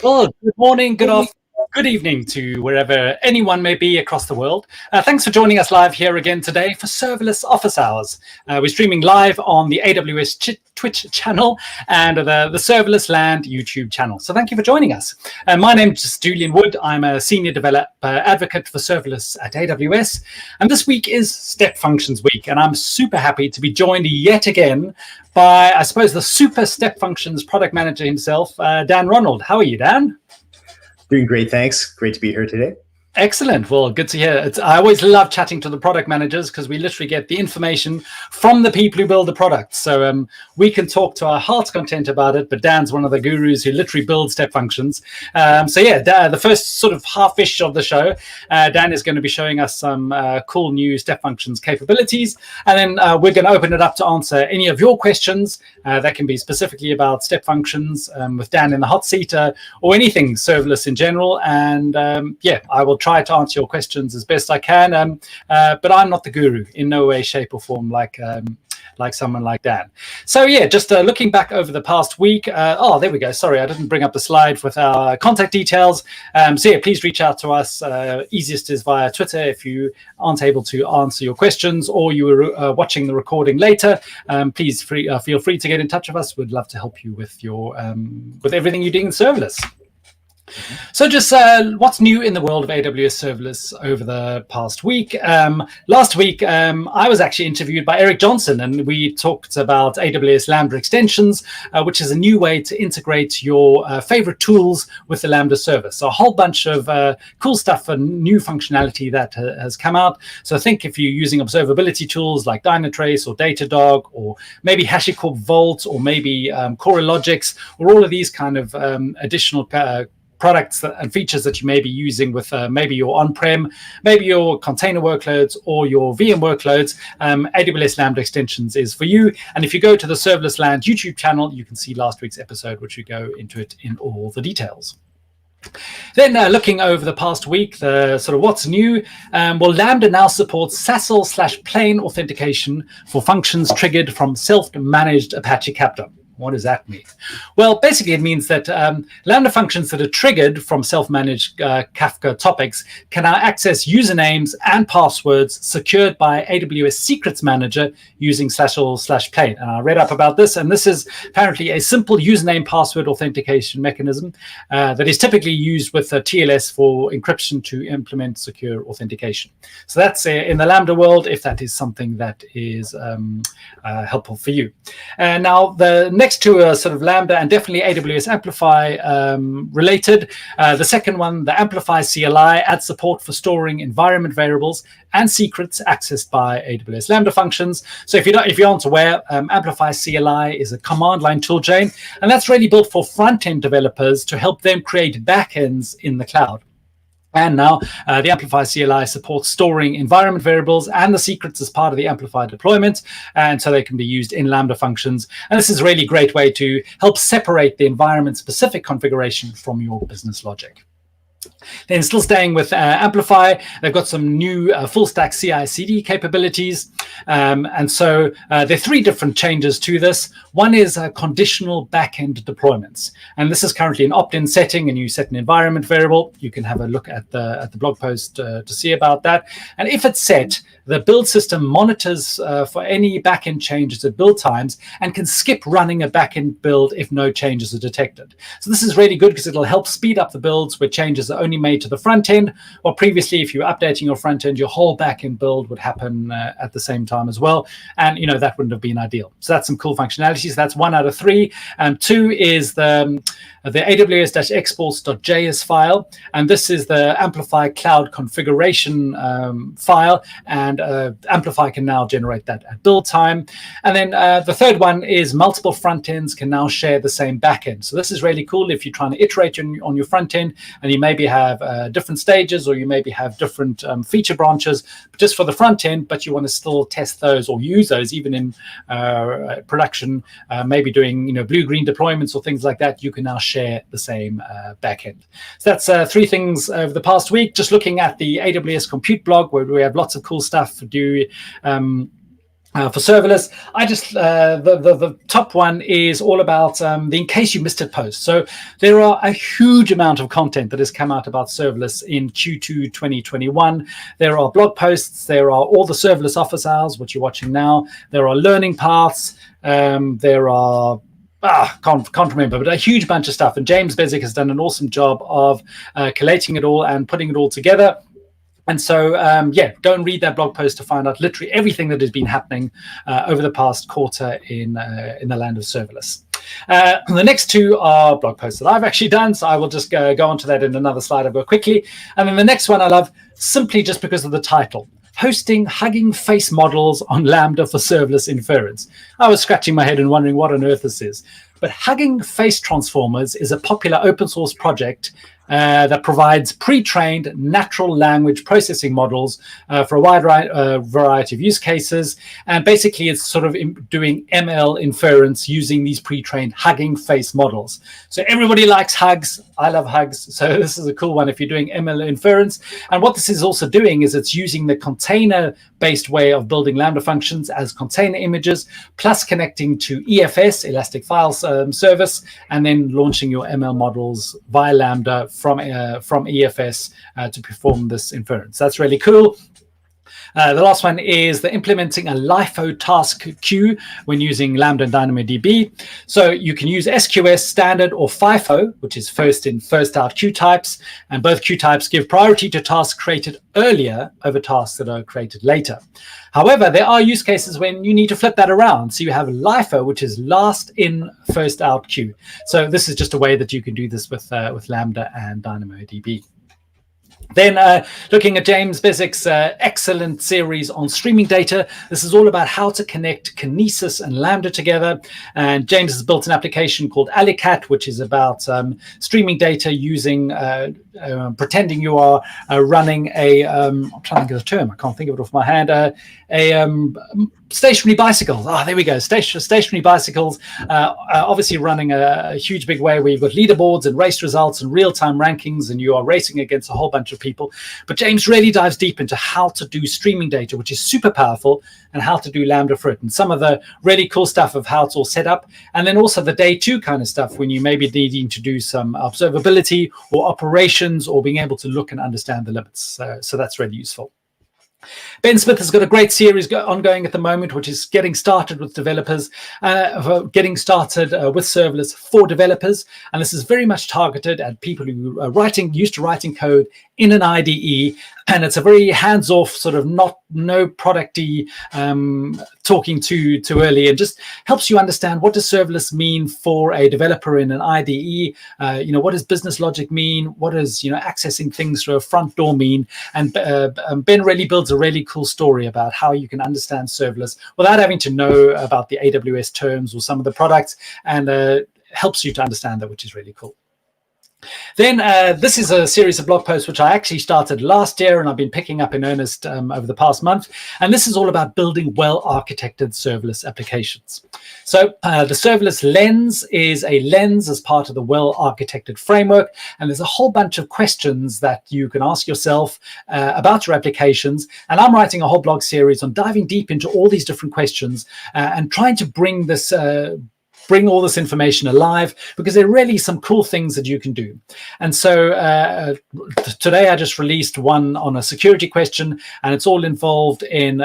Well, good morning, good afternoon, good evening to wherever anyone may be across the world. Thanks for joining us live here again today for Serverless Office Hours. We're streaming live on the AWS Twitch channel and the Serverless Land YouTube channel. So thank you for joining us. My name is Julian Wood. I'm a senior developer advocate for Serverless at AWS. And this week is Step Functions week. And I'm super happy to be joined yet again by, I suppose, the super Step Functions product manager himself, Dan Ronald. How are you, Dan? Doing great, thanks. Great to be here today. Excellent. Well, good to hear. I always love chatting to the product managers because we literally get the information from the people who build the product. So we can talk to our heart's content about it, but Dan's one of the gurus who literally builds Step Functions. The first sort of half-ish of the show, Dan is going to be showing us some cool new Step Functions capabilities. And then we're going to open it up to answer any of your questions that can be specifically about Step Functions with Dan in the hot seat or anything serverless in general. And I will try to answer your questions as best I can, but I'm not the guru in no way, shape, or form like someone like Dan. So just looking back over the past week. There we go. Sorry, I didn't bring up the slide with our contact details. Please reach out to us. Easiest is via Twitter if you aren't able to answer your questions or you are watching the recording later. Please feel free to get in touch with us. We'd love to help you with your with everything you're doing in serverless. So just what's new in the world of AWS Serverless over the past week. Last week, I was actually interviewed by Eric Johnson, and we talked about AWS Lambda extensions, which is a new way to integrate your favorite tools with the Lambda service. So a whole bunch of cool stuff and new functionality that has come out. So I think if you're using observability tools like Dynatrace or Datadog, or maybe HashiCorp Vault, or maybe CoreLogix, or all of these kind of additional products and features that you may be using with maybe your on-prem, maybe your container workloads or your VM workloads, AWS Lambda extensions is for you. And if you go to the Serverless Land YouTube channel, you can see last week's episode, which we go into it in all the details. Then looking over the past week, the sort of what's new. Lambda now supports SASL/plain authentication for functions triggered from self-managed Apache Kafka. What does that mean? Well, basically, it means that Lambda functions that are triggered from self-managed Kafka topics can now access usernames and passwords secured by AWS Secrets Manager using SASL/plain. And I read up about this, and this is apparently a simple username password authentication mechanism that is typically used with TLS for encryption to implement secure authentication. So that's in the Lambda world, if that is something that is helpful for you. Now, the next two are sort of Lambda and definitely AWS Amplify related. The second one, the Amplify CLI, adds support for storing environment variables and secrets accessed by AWS Lambda functions. So if you aren't aware, Amplify CLI is a command line toolchain, and that's really built for front-end developers to help them create backends in the cloud. And now the Amplify CLI supports storing environment variables and the secrets as part of the Amplify deployment, and so they can be used in Lambda functions. And this is a really great way to help separate the environment-specific configuration from your business logic. Then still staying with Amplify, they've got some new full-stack CI/CD capabilities. And so there are three different changes to this. One is conditional backend deployments. And this is currently an opt-in setting, and you set an environment variable. You can have a look at the blog post to see about that. And if it's set, the build system monitors for any backend changes at build times and can skip running a backend build if no changes are detected. So this is really good because it'll help speed up the builds where changes are only made to the front end, or previously, if you were updating your front end, your whole backend build would happen at the same time as well. And that wouldn't have been ideal. So that's some cool functionalities. That's 1 out of 3. Two is the AWS-exports.js file, and this is the Amplify cloud configuration file, and Amplify can now generate that at build time. And then the third one is multiple front ends can now share the same backend. So this is really cool if you're trying to iterate on your front end, and you maybe have different stages, or you maybe have different feature branches just for the front end, but you want to still test those or use those even in production, maybe doing blue-green deployments or things like that. You can now share the same backend. So that's 3 things over the past week. Just looking at the AWS Compute blog, where we have lots of cool stuff to do For serverless, I just the top one is all about the in case you missed it post. So there are a huge amount of content that has come out about serverless in Q2 2021. There are blog posts, there are all the serverless office hours, which you're watching now. There are learning paths. There are can't remember, but a huge bunch of stuff. And James Bezic has done an awesome job of collating it all and putting it all together. And so, go and read that blog post to find out literally everything that has been happening over the past quarter in the land of serverless. The next two are blog posts that I've actually done, so I will just go on to that in another slide. I'll go quickly. And then the next one I love simply just because of the title. Hosting Hugging Face Models on Lambda for Serverless Inference. I was scratching my head and wondering what on earth this is. But Hugging Face Transformers is a popular open source project that provides pre-trained natural language processing models for a wide variety of use cases. And basically, it's sort of doing ML inference using these pre-trained Hugging Face models. So everybody likes hugs. I love hugs. So this is a cool one if you're doing ML inference. And what this is also doing is it's using the container-based way of building Lambda functions as container images, plus connecting to EFS, Elastic File Service, and then launching your ML models via Lambda from EFS to perform this inference. That's really cool. The last one is the implementing a LIFO task queue when using Lambda and DynamoDB. So you can use SQS standard or FIFO, which is first in, first out queue types. And both queue types give priority to tasks created earlier over tasks that are created later. However, there are use cases when you need to flip that around. So you have LIFO, which is last in, first out queue. So this is just a way that you can do this with Lambda and DynamoDB. Then looking at James Bezik's excellent series on streaming data. This is all about how to connect Kinesis and Lambda together. And James has built an application called Alicat, which is about streaming data using, pretending you are running a, I'm trying to think of the term, I can't think of it off my hand, stationary bicycles. There we go. Stationary bicycles, obviously running a huge big way where you've got leaderboards and race results and real-time rankings, and you are racing against a whole bunch of people. But James really dives deep into how to do streaming data, which is super powerful, and how to do Lambda for it, and some of the really cool stuff of how it's all set up. And then also the day two kind of stuff when you may be needing to do some observability or operations or being able to look and understand the limits. So that's really useful. Ben Smith has got a great series ongoing at the moment, which is getting started with developers, getting started with serverless for developers. And this is very much targeted at people who are used to writing code in an IDE. And it's a very hands-off sort of no producty talking too early, and just helps you understand what does serverless mean for a developer in an IDE. What does business logic mean? What does accessing things through a front door mean? And Ben really builds a really cool story about how you can understand serverless without having to know about the AWS terms or some of the products, and helps you to understand that, which is really cool. Then this is a series of blog posts which I actually started last year and I've been picking up in earnest over the past month. And this is all about building well-architected serverless applications. So the serverless lens is a lens as part of the well-architected framework. And there's a whole bunch of questions that you can ask yourself about your applications. And I'm writing a whole blog series on diving deep into all these different questions and trying to bring this bring all this information alive, because there are really some cool things that you can do. And so today I just released one on a security question, and it's all involved in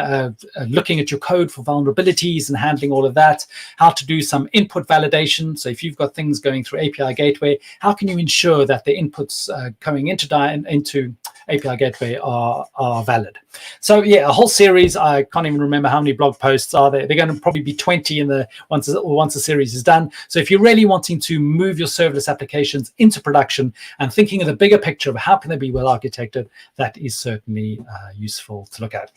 looking at your code for vulnerabilities and handling all of that, how to do some input validation. So if you've got things going through API Gateway, how can you ensure that the inputs coming into API Gateway are valid? So yeah, a whole series. I can't even remember how many blog posts are there. They're going to probably be 20 in the once the series is done. So if you're really wanting to move your serverless applications into production and thinking of the bigger picture of how can they be well architected, that is certainly useful to look at.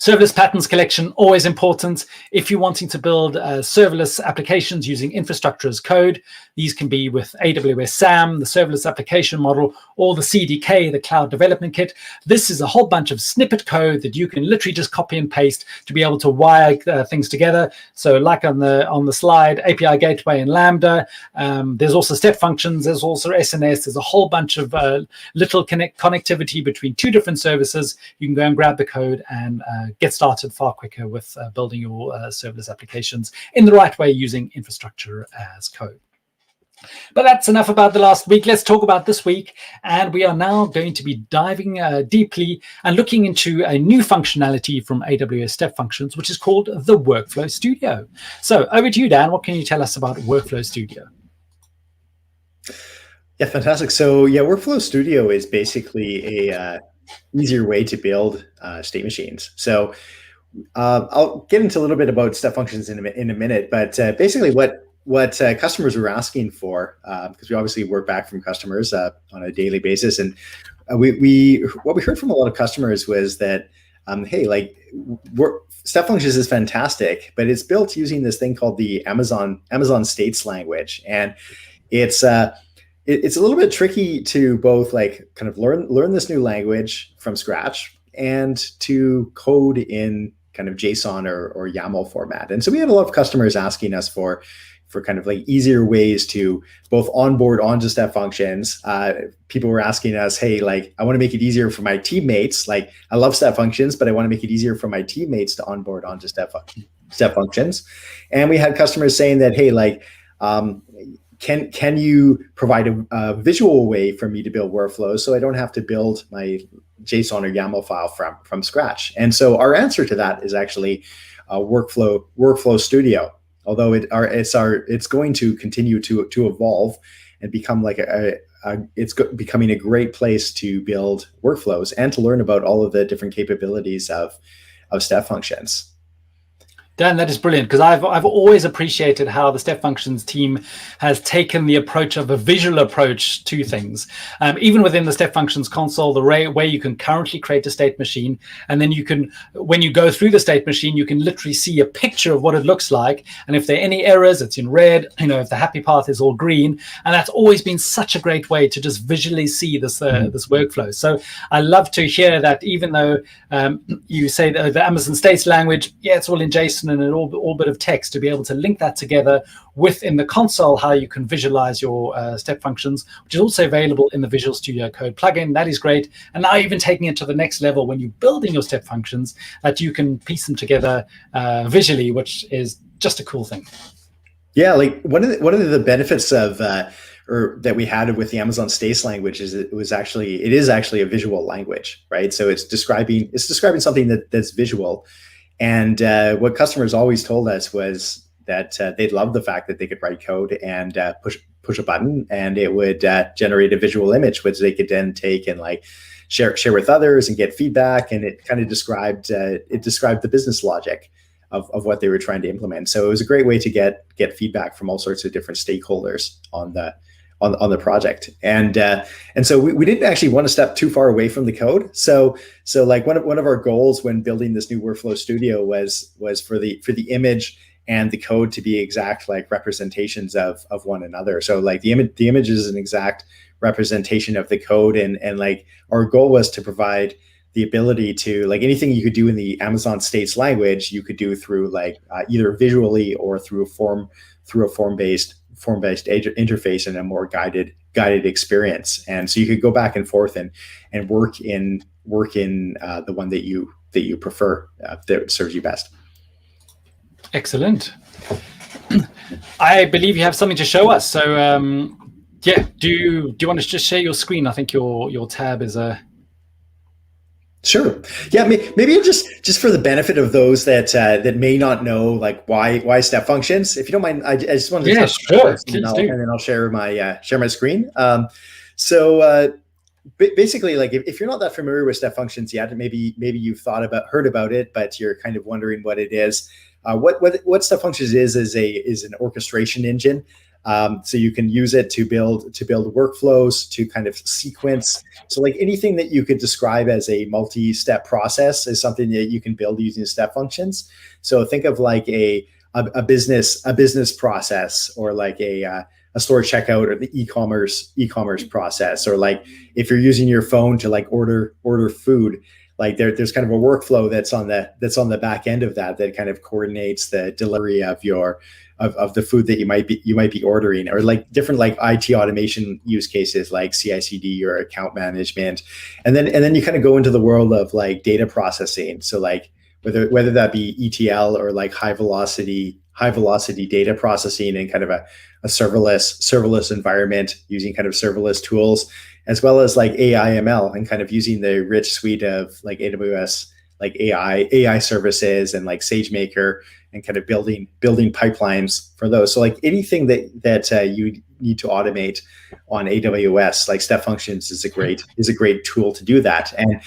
Serverless patterns collection, always important. If you're wanting to build serverless applications using infrastructure as code, these can be with AWS SAM, the serverless application model, or the CDK, the cloud development kit. This is a whole bunch of snippet code that you can literally just copy and paste to be able to wire things together. So like on the slide, API Gateway and Lambda. There's also step functions. There's also SNS. There's a whole bunch of little connectivity between two different services. You can go and grab the code and can get started far quicker with building your serverless applications in the right way using infrastructure as code. But that's enough about the last week. Let's talk about this week. And we are now going to be diving deeply and looking into a new functionality from AWS Step Functions, which is called the Workflow Studio. So over to you, Dan. What can you tell us about Workflow Studio? Yeah, fantastic. So yeah, Workflow Studio is basically a easier way to build state machines. So I'll get into a little bit about Step Functions in a minute, but basically what customers were asking for, because we obviously work back from customers on a daily basis, and what we heard from a lot of customers was that, hey, like Step Functions is fantastic, but it's built using this thing called the Amazon States language, and it's a little bit tricky to both like kind of learn this new language from scratch and to code in kind of JSON or YAML format. And so we had a lot of customers asking us for kind of like easier ways to both onboard onto Step Functions. People were asking us, hey, like, I want to make it easier for my teammates. Like, I love Step Functions, but I want to make it easier for my teammates to onboard onto Step Functions. And we had customers saying that, hey, like, can you provide a visual way for me to build workflows so I don't have to build my JSON or YAML file from scratch? And so our answer to that is actually Workflow Studio. Although it's going to continue to evolve and become like it's becoming a great place to build workflows and to learn about all of the different capabilities of Step Functions. Dan, that is brilliant, because I've always appreciated how the Step Functions team has taken the approach of a visual approach to things. Even within the Step Functions console, the way you can currently create a state machine, and then you can, when you go through the state machine, you can literally see a picture of what it looks like. And if there are any errors, it's in red. If the happy path is all green, and that's always been such a great way to just visually see this this workflow. So I love to hear that, even though you say that the Amazon States language, yeah, it's all in JSON and all bit of text, to be able to link that together within the console, how you can visualize your Step Functions, which is also available in the Visual Studio Code plugin. That is great. And now even taking it to the next level, when you're building your Step Functions, that you can piece them together visually, which is just a cool thing. Yeah, like one of the benefits of or that we had with the Amazon States language is it is actually a visual language, right? So it's describing something that's visual. And what customers always told us was that they loved the fact that they could write code and push a button, and it would generate a visual image, which they could then take and like share with others and get feedback. And it kind of described the business logic of what they were trying to implement. So it was a great way to get feedback from all sorts of different stakeholders on the project. And so we didn't actually want to step too far away from the code. So like one of our goals when building this new Workflow Studio was for the image and the code to be exact like representations of one another. So like the image is an exact representation of the code, and like our goal was to provide the ability to, like, anything you could do in the Amazon States language, you could do through like either visually or through a form-based interface and a more guided experience. And so you could go back and forth and work in the one that you prefer, that serves you best. Excellent. I believe you have something to show us. So yeah, do you want to just share your screen? I think your tab is a. Sure. Yeah. Maybe just for the benefit of those that may not know, like why Step Functions, if you don't mind, I just wanted to yeah, sure. and then I'll share my screen. So basically, like if you're not that familiar with Step Functions yet, maybe you've heard about it, but you're kind of wondering what it is. What Step Functions is an orchestration engine. So you can use it to build workflows, to kind of sequence. So like anything that you could describe as a multi-step process is something that you can build using Step Functions. So think of like a business process, or like a store checkout, or the e-commerce process, or like if you're using your phone to like order food, like there's kind of a workflow that's on the back end of that kind of coordinates the delivery of your of the food that you might be ordering, or like different like IT automation use cases like CI/CD or account management, and then you kind of go into the world of like data processing. So like whether that be ETL or like high velocity data processing in kind of a serverless environment using kind of serverless tools, as well as like AI ML and kind of using the rich suite of like AWS like AI services and like SageMaker, and kind of building pipelines for those. So like anything that you need to automate on AWS, like Step Functions is a great tool to do that. And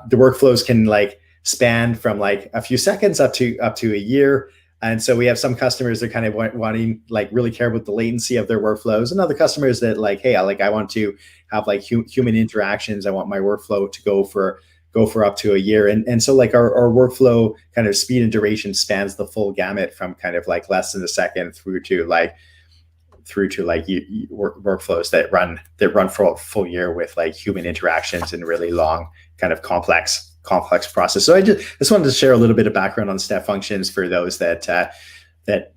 the workflows can like span from like a few seconds up to a year. And so we have some customers that kind of wanting like really care about the latency of their workflows, and other customers that like, hey, I want to have like human interactions. I want my workflow to go for up to a year. And so like our workflow kind of speed and duration spans the full gamut from kind of like less than a second through to like workflows that run for a full year with like human interactions and really long kind of complex process. So I just wanted to share a little bit of background on Step Functions for those that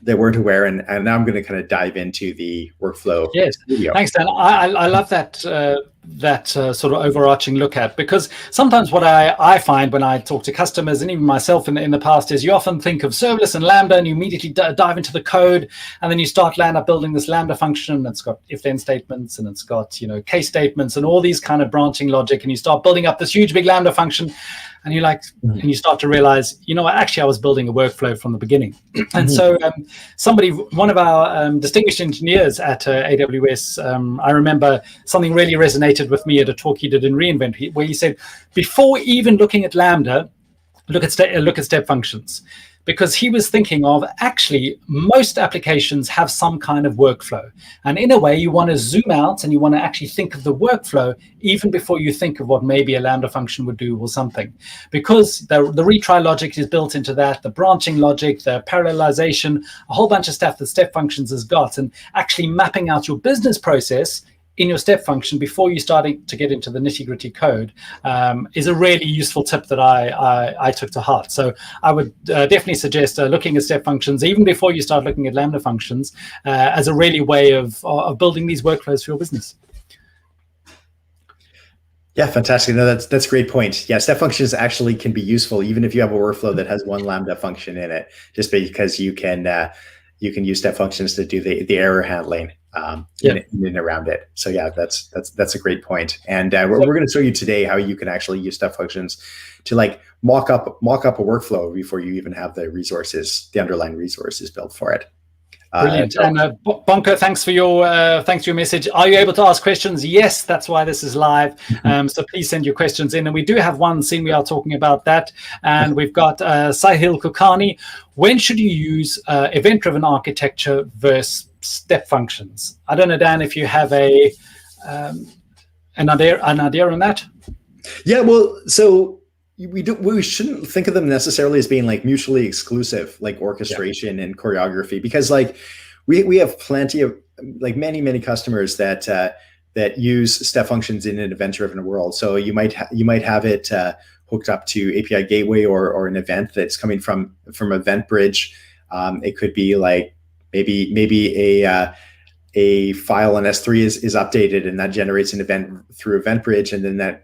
weren't aware, and now I'm going to kind of dive into the workflow. Yes, studio. Thanks, Dan. I love that sort of overarching look at, because sometimes what I find when I talk to customers, and even myself in the past, is you often think of serverless and Lambda and you immediately dive into the code, and then you land up building this Lambda function that's got if-then statements, and it's got case statements and all these kind of branching logic, and you start building up this huge big Lambda function, and you're like, and you start to realize, actually I was building a workflow from the beginning. And so one of our distinguished engineers at AWS, I remember something really resonated with me at a talk he did in reInvent, where he said, before even looking at Lambda, look at Step Functions. Because he was thinking of, actually, most applications have some kind of workflow. And in a way, you want to zoom out and you want to actually think of the workflow even before you think of what maybe a Lambda function would do or something. Because the retry logic is built into that, the branching logic, the parallelization, a whole bunch of stuff that Step Functions has got. And actually mapping out your business process in your step function before you starting to get into the nitty-gritty code is a really useful tip that I took to heart. So I would definitely suggest looking at step functions even before you start looking at Lambda functions as a really way of building these workflows for your business. Yeah, fantastic. No, that's a great point. Yeah, step functions actually can be useful even if you have a workflow that has one Lambda function in it, just because you can use step functions to do the error handling in and around it. So yeah, that's a great point. And we're going to show you today how you can actually use step functions to like mock up a workflow before you even have the underlying resources built for it. Brilliant. And Bonko, thanks for your message. Are you able to ask questions? Yes, that's why this is live. So please send your questions in. And we do have one scene we are talking about that. And we've got Sahil Kulkarni. When should you use event-driven architecture versus step functions? I don't know, Dan, if you have an idea on that. Yeah, well, so we shouldn't think of them necessarily as being like mutually exclusive, like orchestration and choreography, because like we have plenty of like many customers that use step functions in an event-driven world. So you might have it hooked up to API gateway or an event that's coming from EventBridge. It could be like maybe a file in S3 is updated, and that generates an event through EventBridge, and then that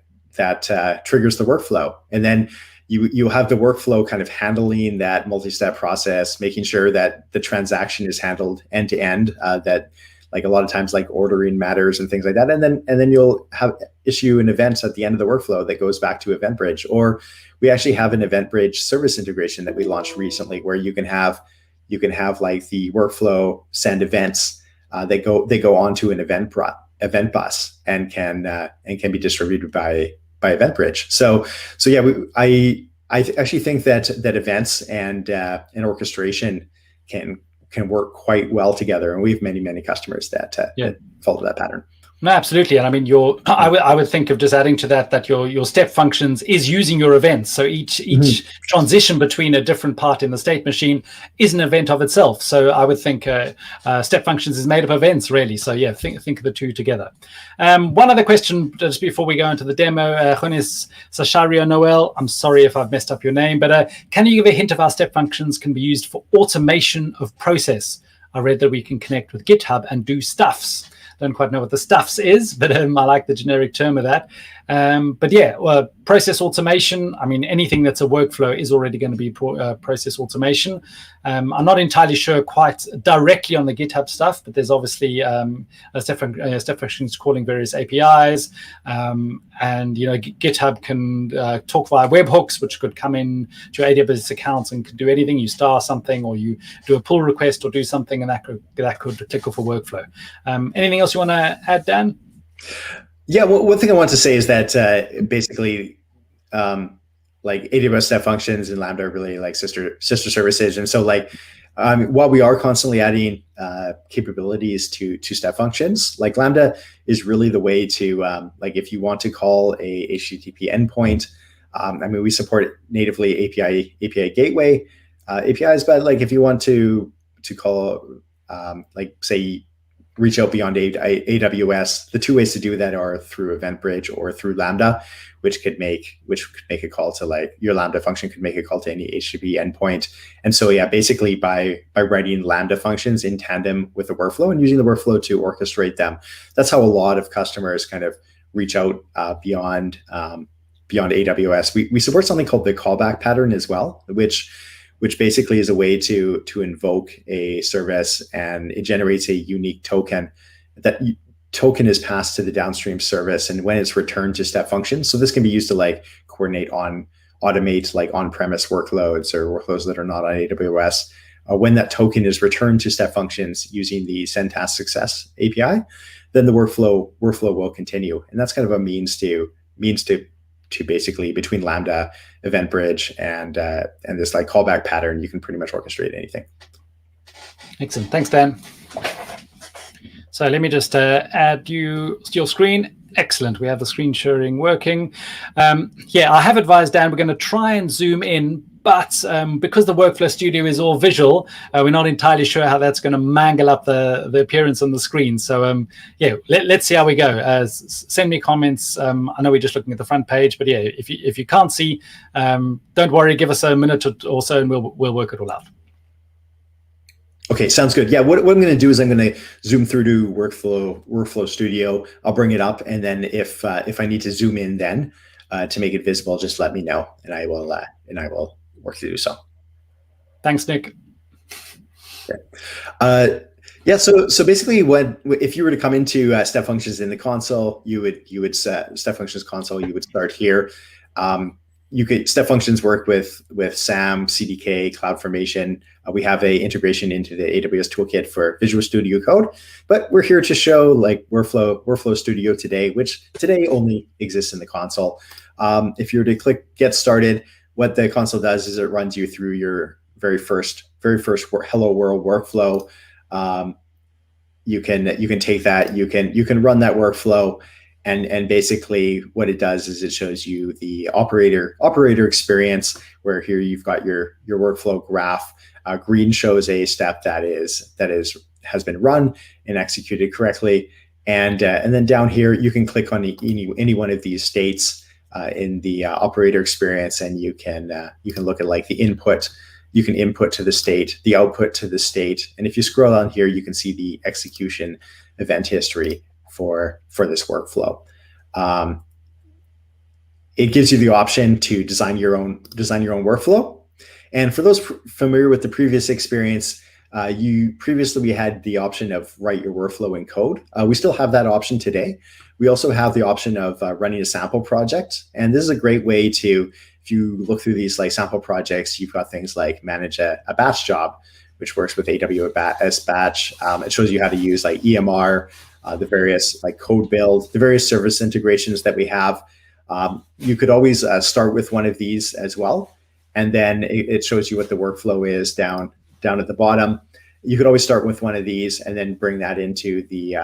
triggers the workflow. And then you have the workflow kind of handling that multi-step process, making sure that the transaction is handled end to end, that like a lot of times like ordering matters and things like that. And then you'll issue an event at the end of the workflow that goes back to EventBridge. Or we actually have an EventBridge service integration that we launched recently, where you can have like the workflow send events that go onto an event bus and can be distributed by EventBridge. So yeah, I actually think that events and orchestration can work quite well together, and we have many customers that follow that pattern. No, absolutely. And I mean, I would think of just adding to that your step functions is using your events. So each transition between a different part in the state machine is an event of itself. So I would think step functions is made up of events, really. So yeah, think of the two together. One other question just before we go into the demo, Jonis Sashario Noel, I'm sorry if I've messed up your name, but can you give a hint of how step functions can be used for automation of process? I read that we can connect with GitHub and do stuffs. Don't quite know what the stuffs is, but I like the generic term of that. But yeah, process automation. I mean, anything that's a workflow is already going to be process automation. I'm not entirely sure quite directly on the GitHub stuff, but there's obviously Step Functions calling various APIs, and GitHub can talk via webhooks, which could come in to your AWS accounts and can do anything. You star something, or you do a pull request, or do something, and that could click off a workflow. Anything else you want to add, Dan? Yeah, well, one thing I want to say is that basically, like AWS Step Functions and Lambda are really like sister services, and so like while we are constantly adding capabilities to Step Functions, like Lambda is really the way to like if you want to call a HTTP endpoint. I mean, we support natively API gateway APIs, but like if you want to call like say reach out beyond AWS, the two ways to do that are through EventBridge or through Lambda, which could make a call to like your Lambda function could make a call to any HTTP endpoint. And so yeah, basically by writing Lambda functions in tandem with the workflow and using the workflow to orchestrate them, that's how a lot of customers kind of reach out beyond AWS. We support something called the callback pattern as well, which basically is a way to invoke a service, and it generates a unique token. That token is passed to the downstream service, and when it's returned to Step Functions, so this can be used to like automate like on-premise workloads or workloads that are not on AWS. When that token is returned to Step Functions using the Send Task Success API, then the workflow will continue, and that's kind of a means to basically between Lambda, EventBridge, and this like callback pattern, you can pretty much orchestrate anything. Excellent, thanks, Dan. So let me just add you to your screen. Excellent, we have the screen sharing working. Yeah, I have advised Dan we're going to try and zoom in, but because the Workflow Studio is all visual, we're not entirely sure how that's going to mangle up the appearance on the screen. So yeah, let's see how we go. Send me comments. I know we're just looking at the front page, but yeah, if you can't see, don't worry. Give us a minute or so, and we'll work it all out. Okay, sounds good. Yeah, what I'm going to do is I'm going to zoom through to Workflow Studio. I'll bring it up, and then if I need to zoom in, then to make it visible, just let me know, and I will work to do so. Thanks, Nick. Okay. Yeah. So basically, if you were to come into Step Functions in the console, you would set Step Functions console. You would start here. Step Functions work with SAM, CDK, CloudFormation. We have a integration into the AWS toolkit for Visual Studio Code, but we're here to show like Workflow Studio today, which today only exists in the console. If you were to click Get Started, what the console does is it runs you through your very first Hello World workflow. You can take that, you can run that workflow. And basically what it does is it shows you the operator experience, where here you've got your workflow graph. Green shows a step that has been run and executed correctly. And then down here, you can click on any one of these states in the operator experience, and you can look at like the input. You can input to the state, the output to the state. And if you scroll down here, you can see the execution event history for this workflow. It gives you the option to design your own workflow. And for those familiar with the previous experience, we had the option of write your workflow in code. We still have that option today. We also have the option of running a sample project. And this is a great way to, if you look through these like sample projects, you've got things like manage a batch job, which works with AWS Batch. It shows you how to use like EMR, the various like code build, the various service integrations that we have. You could always start with one of these as well. And then it shows you what the workflow is down at the bottom. You could always start with one of these and then bring that into the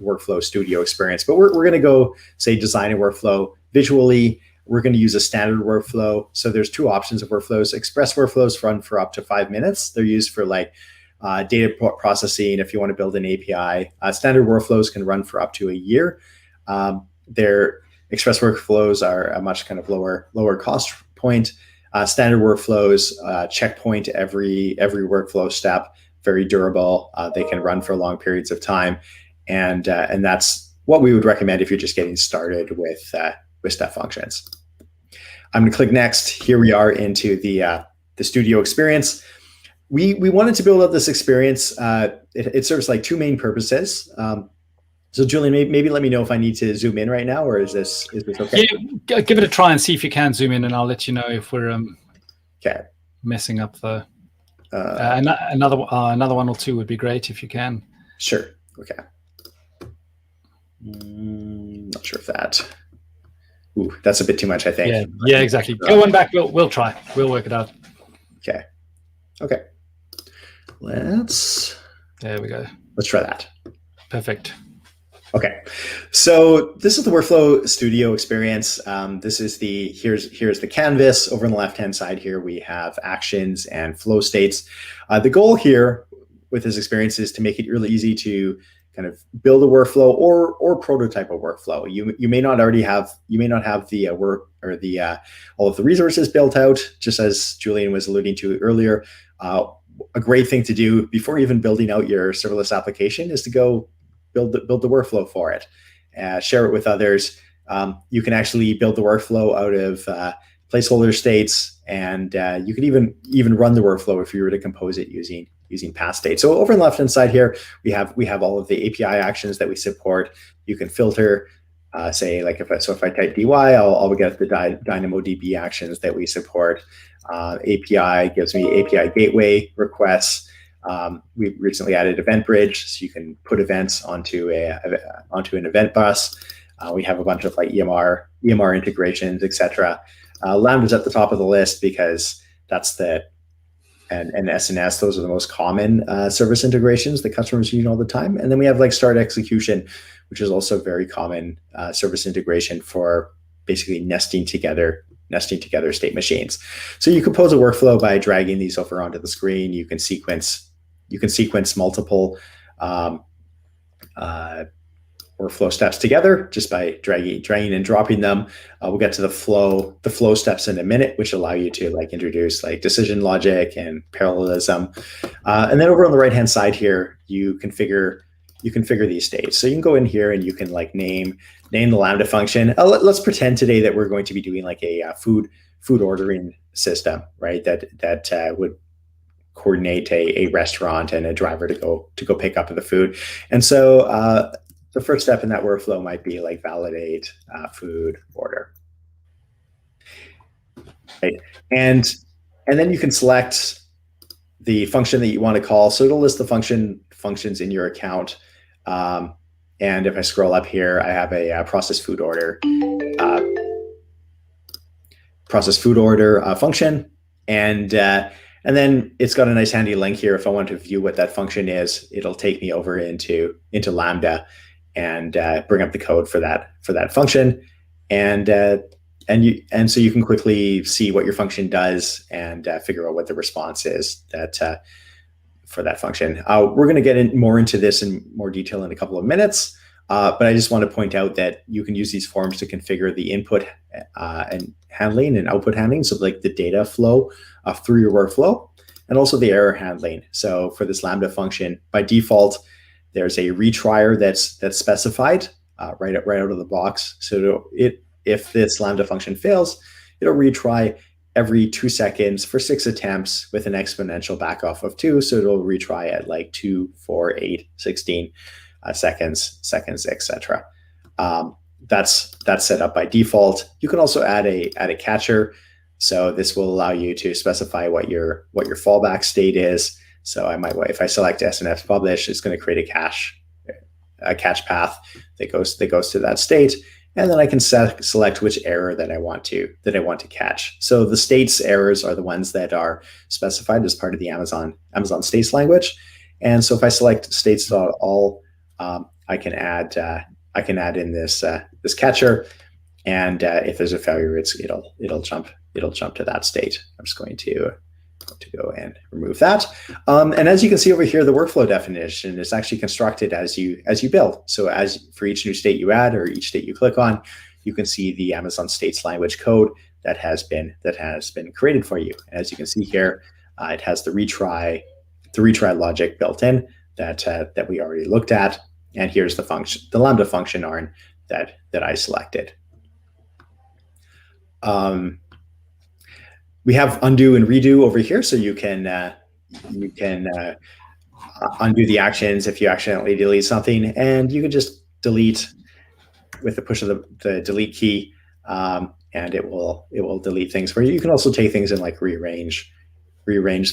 Workflow Studio experience. But we're going to go say design a workflow visually. We're going to use a standard workflow. So there's two options of workflows. Express workflows run for up to 5 minutes. They're used for like data processing if you want to build an API. Standard workflows can run for up to a year. Their express workflows are a much kind of lower cost point. Standard workflows checkpoint every workflow step. very durable. They can run for long periods of time, and that's what we would recommend if you're just getting started with step functions. I'm going to click next. Here we are into the studio experience. We wanted to build up this experience. It serves like two main purposes. So Julian, maybe let me know if I need to zoom in right now, or is this okay? Yeah, give it a try and see if you can zoom in, and I'll let you know if we're okay messing up the another one or two would be great if you can. Sure. Okay. Not sure if that. Ooh, that's a bit too much, I think. Yeah, exactly. Go on back. We'll try. We'll work it out. Okay. There we go. Let's try that. Perfect. Okay, so this is the Workflow Studio experience. This is here's the canvas. Over on the left-hand side here, we have actions and flow states. The goal here with this experience is to make it really easy to kind of build a workflow or prototype a workflow. You may not have the work or the all of the resources built out, just as Julian was alluding to earlier. A great thing to do before even building out your serverless application is to go build the workflow for it, share it with others. You can actually build the workflow out of placeholder states, and you can even run the workflow if you were to compose it using past state. So over on the left-hand side here, we have all of the API actions that we support. You can filter, say like if I type dy, I'll get the DynamoDB actions that we support. API gives me API gateway requests. We recently added Event Bridge, so you can put events onto an event bus. We have a bunch of like EMR integrations, etc. Lambda's at the top of the list because that's and SNS. Those are the most common service integrations that customers use all the time. And then we have like start execution, which is also very common service integration for basically nesting together state machines. So you compose a workflow by dragging these over onto the screen. You can sequence multiple workflow steps together just by dragging and dropping them. We'll get to the flow steps in a minute, which allow you to like introduce like decision logic and parallelism. And then over on the right hand side here, you configure these states. So you can go in here and you can like name the Lambda function. Let's pretend today that we're going to be doing like a food ordering system, right? That would coordinate a restaurant and a driver to go pick up the food. And so the first step in that workflow might be like validate food order, right? And then you can select the function that you want to call. So it'll list the functions in your account. And if I scroll up here, I have a process food order function, and then it's got a nice handy link here. If I want to view what that function is, it'll take me over into Lambda and bring up the code for that function, and so you can quickly see what your function does and figure out what the response is for that function. We're going to get more into this in more detail in a couple of minutes, but I just want to point out that you can use these forms to configure the input and handling and output handling, so like the data flow through your workflow, and also the error handling. So for this Lambda function, by default, there's a retryer that's specified right out of the box. So if this Lambda function fails, it'll retry every 2 seconds for 6 attempts with an exponential back off of 2. So it'll retry at like 2, 4, 8, 16 seconds, etc. That's set up by default. You can also add a catcher. So this will allow you to specify what your fallback state is. So if I select SNF publish, it's going to create a catch path that goes to that state. And then I can select which error that I want to catch. So the states errors are the ones that are specified as part of the Amazon states language. And so if I select states.all, I can add in this catcher, and if there's a failure, it'll jump to that state. I'm just going to go and remove that. And as you can see over here, the workflow definition is actually constructed as you build. So for each new state you add or each state you click on, you can see the Amazon states language code that has been created for you. As you can see here, it has the retry retry logic built in that we already looked at. And here's the function, the Lambda function arm that I selected. We have undo and redo over here, so you can undo the actions if you accidentally delete something, and you can just delete with the push of the delete key, and it will delete things for you. You can also take things and like rearrange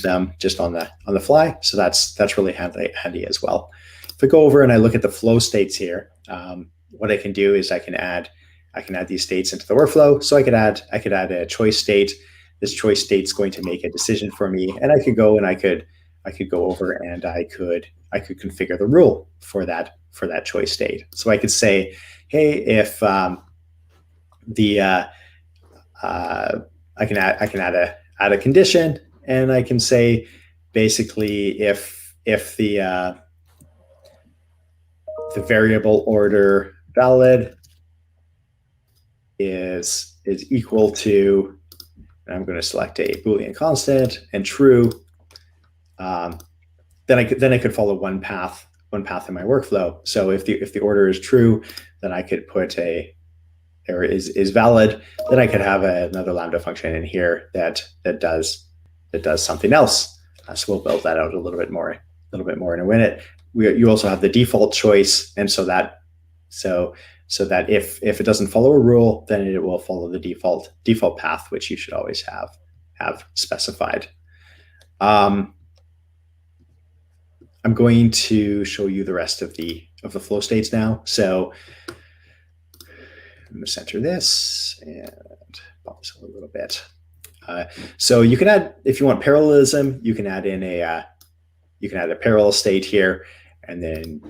them just on the fly. So that's really handy as well. If I go over and I look at the flow states here, what I can do is I can add these states into the workflow. So I could add a choice state. This choice state's going to make a decision for me, and I could go and I could go over and I could configure the rule for that choice state. So I could say, hey, if I can add a condition, and I can say basically if the variable order valid is equal to, and I'm going to select a Boolean constant, and true, then I could follow one path in my workflow. So if the order is true, then I could put or is valid, then I could have another Lambda function in here that does something else. So we'll build that out a little bit more in a minute. You also have the default choice, and so that if it doesn't follow a rule, then it will follow the default path, which you should always have specified. I'm going to show you the rest of the flow states now. So I'm going to center this and bump this a little bit. So you can add, if you want parallelism, you can add in a parallel state here, and then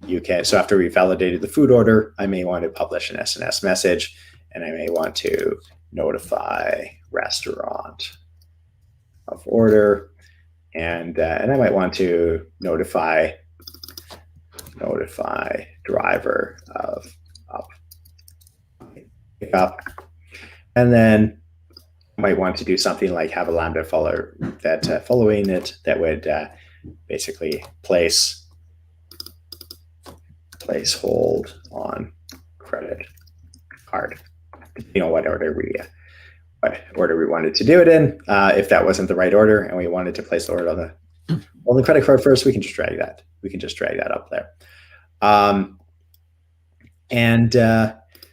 you can. So after we validated the food order, I may want to publish an SNS message, and I may want to notify restaurant of order, and I might want to notify driver of pickup, and then I might want to do something like have a Lambda following it that would basically place hold on credit card. What order we wanted to do it in. If that wasn't the right order and we wanted to place the order on the credit card first, we can just drag that. We can just drag that up there.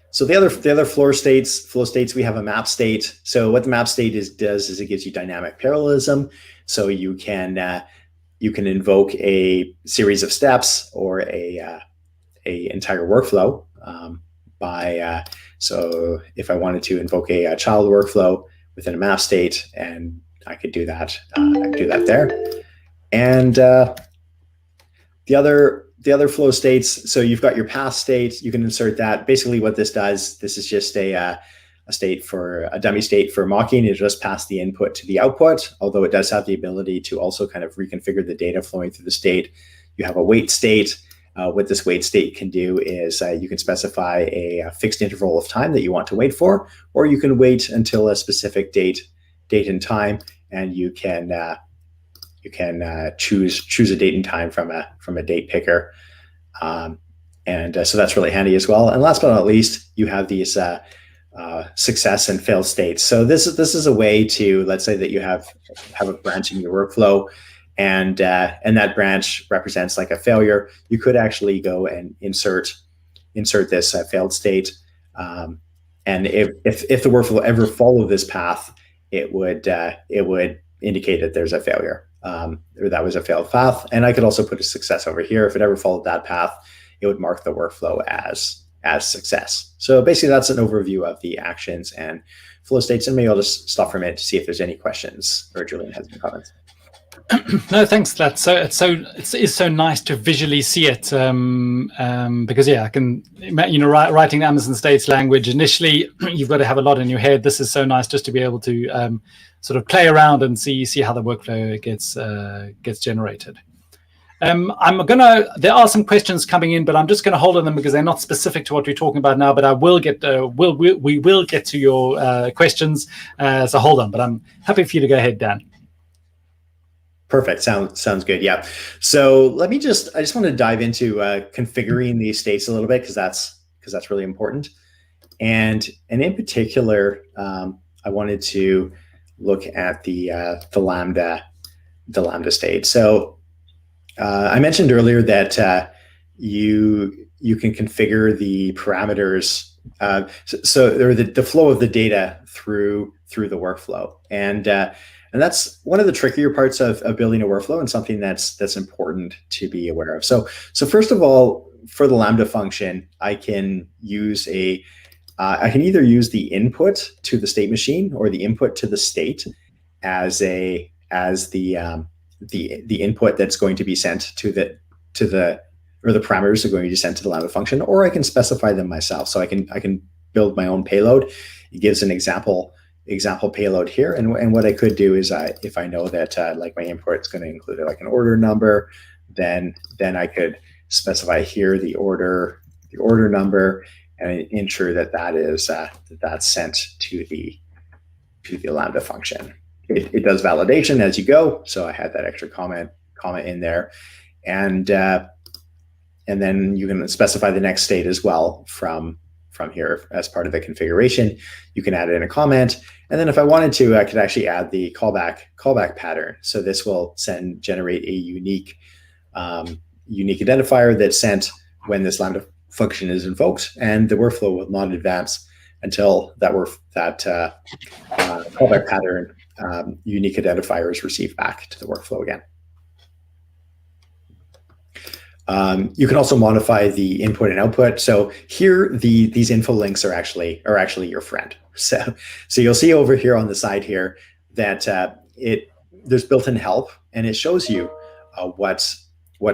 So the other flow states, we have a map state. So what the map state does is it gives you dynamic parallelism. So you can invoke a series of steps or a entire workflow so if I wanted to invoke a child workflow within a map state, and I could do that. I could do that there. And the other flow states, so you've got your path state, you can insert that. Basically what this does, this is just a dummy state for mocking. It just pass the input to the output, although it does have the ability to also kind of reconfigure the data flowing through the state. You have a wait state. What this wait state can do is you can specify a fixed interval of time that you want to wait for, or you can wait until a specific date and time, and you can choose a date and time from a date picker, so that's really handy as well. And last but not least, you have these success and failed states. So this is a way to, let's say that you have a branch in your workflow, and that branch represents like a failure. You could actually go and insert this failed state, and if the workflow ever followed this path, it would indicate that there's a failure, or that was a failed path. And I could also put a success over here. If it ever followed that path, it would mark the workflow as success. So basically, that's an overview of the actions and flow states. And maybe I'll just stop for a minute to see if there's any questions, or Julian has any comments. No, thanks for that. So it's so nice to visually see it, because I can, writing the Amazon States language initially, you've got to have a lot in your head. This is so nice just to be able to sort of play around and see how the workflow gets generated. There are some questions coming in, but I'm just going to hold on them because they're not specific to what we're talking about now. But I will get we will get to your questions. So hold on. But I'm happy for you to go ahead, Dan. Perfect. Sounds good. Yeah. So I just want to dive into configuring these states a little bit because that's really important. And in particular, I wanted to look at the Lambda state. So I mentioned earlier that you can configure the parameters, or the flow of the data through the workflow, and that's one of the trickier parts of building a workflow, and something that's important to be aware of. So first of all, for the Lambda function, I can either use the input to the state machine or the input to the state as the input that's going to be sent to the or the parameters are going to be sent to the Lambda function, or I can specify them myself. So I can build my own payload. It gives an example payload here, and what I could do is if I know that like my input is going to include like an order number, then I could specify here the order number and ensure that is that's sent to the Lambda function. It does validation as you go, so I had that extra comment in there, and then you can specify the next state as well from here as part of the configuration. You can add in a comment, and then if I wanted to, I could actually add the callback pattern. So this will generate a unique identifier that's sent when this Lambda function is invoked, and the workflow will not advance until that callback pattern unique identifier is received back to the workflow again. You can also modify the input and output. So here, these info links are actually your friend. So you'll see over here on the side here that there's built-in help, and it shows you what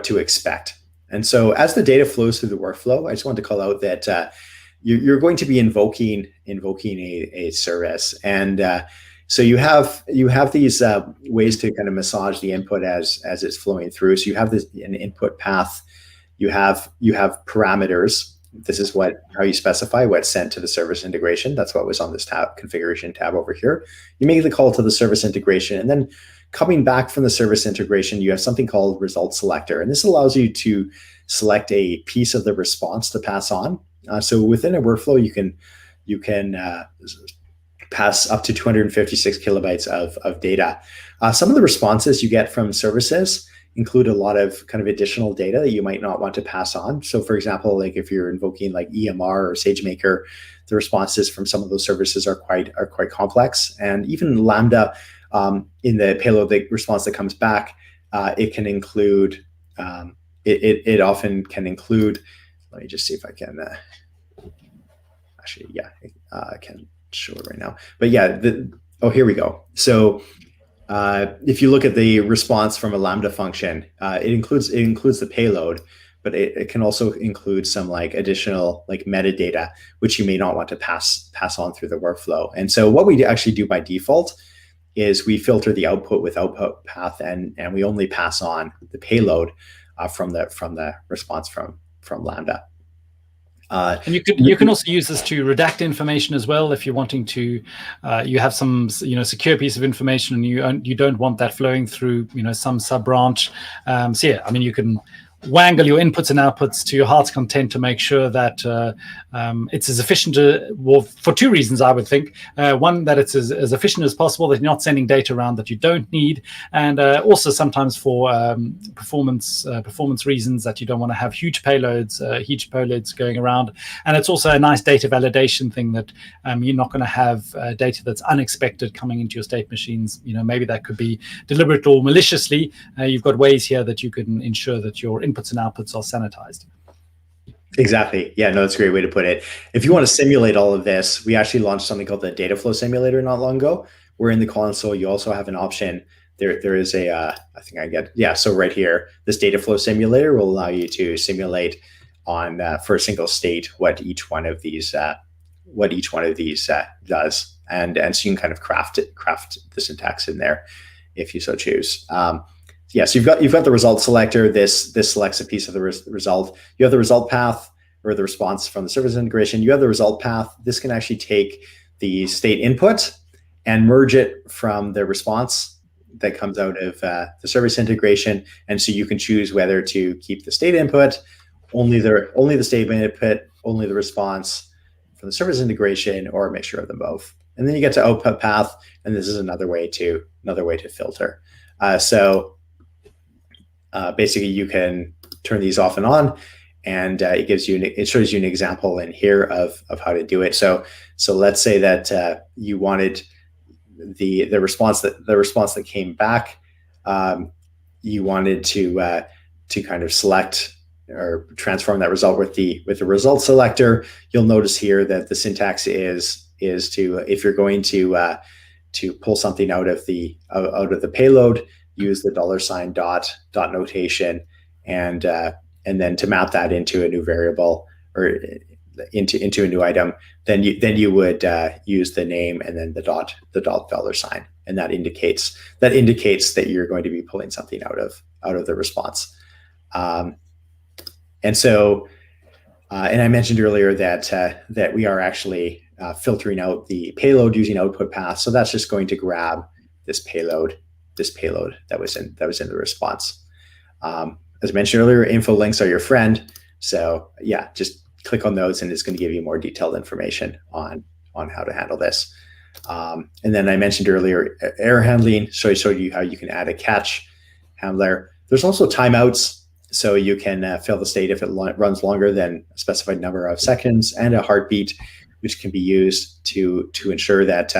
to expect. And so as the data flows through the workflow, I just want to call out that you're going to be invoking a service, and so you have these ways to kind of massage the input as it's flowing through. So you have an input path. You have parameters. This is how you specify what's sent to the service integration. That's what was on this configuration tab over here. You make the call to the service integration, and then coming back from the service integration, you have something called result selector, and this allows you to select a piece of the response to pass on. So within a workflow, you can pass up to 256 kilobytes of data. Some of the responses you get from services include a lot of kind of additional data that you might not want to pass on. So for example, like if you're invoking like EMR or SageMaker, the responses from some of those services are quite complex. And even Lambda, in the payload response that comes back, it can include, it often can include, let me just see if I can, actually, yeah, I can show it right now. But yeah, here we go. So if you look at the response from a Lambda function, it includes the payload, but it can also include some like additional like metadata, which you may not want to pass on through the workflow. And so what we actually do by default is we filter the output with output path, and we only pass on the payload from the response from Lambda. And you can also use this to redact information as well if you're wanting to. You have some secure piece of information, and you don't want that flowing through some sub branch. So yeah, I mean you can wangle your inputs and outputs to your heart's content to make sure that it's as efficient for two reasons, I would think. One, that it's as efficient as possible, that you're not sending data around that you don't need, and also sometimes for performance reasons, that you don't want to have huge payloads going around. And it's also a nice data validation thing, that you're not going to have data that's unexpected coming into your state machines. Maybe that could be deliberate or maliciously. You've got ways here that you can ensure that your inputs and outputs are sanitized. Exactly. Yeah, no, that's a great way to put it. If you want to simulate all of this, we actually launched something called the Data Flow Simulator not long ago, where in the console, you also have an option. There is so right here, this Data Flow Simulator will allow you to simulate on for a single state what each one of these does. And so you can kind of craft the syntax in there if you so choose. Yeah, so you've got the result selector. This selects a piece of the result. You have the result path, or the response from the service integration. You have the result path. This can actually take the state input and merge it from the response that comes out of the service integration, and so you can choose whether to keep the state input, only the statement input, only the response from the service integration, or a mixture of them both. And then you get to output path, and this is another way to filter. So basically, you can turn these off and on, and it shows you an example in here of how to do it. So let's say that you wanted the response that came back. You wanted to kind of select or transform that result with the result selector. You'll notice here that the syntax is to, if you're going to pull something out of the payload, use the $dot notation, and then to map that into a new variable or into a new item, then you would use the name and then the dollar sign, and that indicates that you're going to be pulling something out of the response. And so, and I mentioned earlier that we are actually filtering out the payload using output path. So that's just going to grab this payload that was in the response. As I mentioned earlier, info links are your friend. So yeah, just click on those, and it's going to give you more detailed information on how to handle this. And then I mentioned earlier error handling. So I showed you how you can add a catch handler. There's also timeouts. So you can fail the state if it runs longer than a specified number of seconds, and a heartbeat, which can be used to ensure that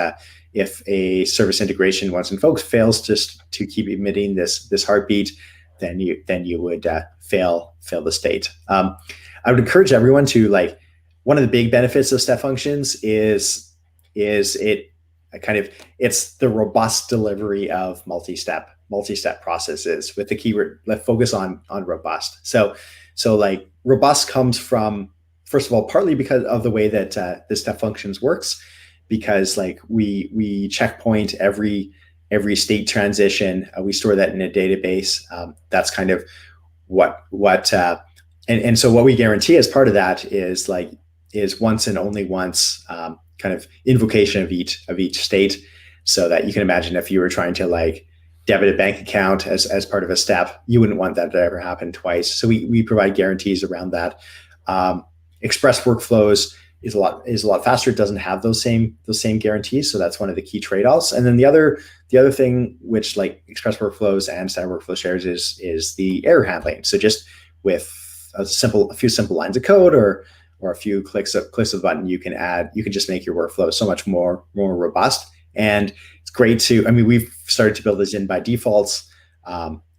if a service integration once invoked fails just to keep emitting this heartbeat, then you would fail the state. I would encourage everyone to, like, one of the big benefits of step functions is it's the robust delivery of multi-step processes, with the keyword, let's focus on robust. So like robust comes from, first of all, partly because of the way that the step functions works, because like we checkpoint every state transition. We store that in a database. That's kind of what and so what we guarantee as part of that is once and only once kind of invocation of each state, so that you can imagine if you were trying to like debit a bank account as part of a step, you wouldn't want that to ever happen twice. So we provide guarantees around that. Express workflows is a lot faster. It doesn't have those same guarantees. So that's one of the key trade-offs. And then the other thing, which like express workflows and standard workflow shares, is the error handling. So just with a few simple lines of code or a few clicks of a button, you can just make your workflow so much more robust. And it's great to, I mean, we've started to build this in by defaults.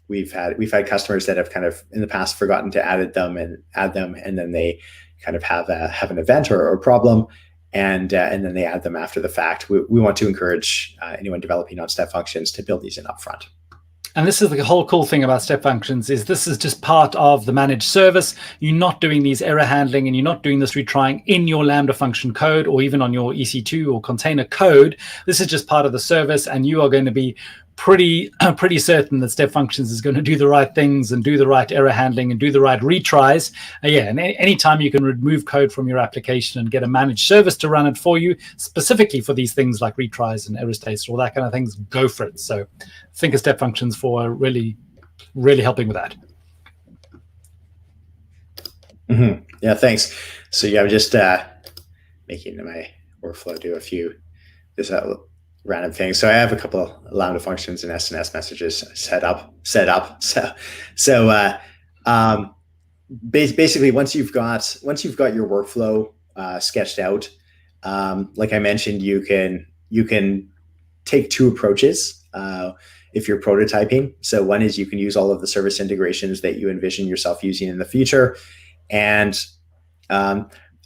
We've had customers that have kind of in the past forgotten to add them, and then they kind of have an event or a problem, and then they add them after the fact. We want to encourage anyone developing on step functions to build these in upfront. And this is the whole cool thing about step functions, is this is just part of the managed service. You're not doing these error handling, and you're not doing this retrying in your Lambda function code or even on your EC2 or container code. This is just part of the service, and you are going to be pretty certain that step functions is going to do the right things and do the right error handling and do the right retries. And anytime you can remove code from your application and get a managed service to run it for you, specifically for these things like retries and error states, all that kind of things, go for it. So think of step functions for really helping with that. Mm-hmm. Yeah, thanks. So yeah, I'm just making my workflow do a few random things. So I have a couple of Lambda functions and SNS messages set up. So basically, once you've got your workflow sketched out, like I mentioned, you can take two approaches if you're prototyping. So one is you can use all of the service integrations that you envision yourself using in the future, and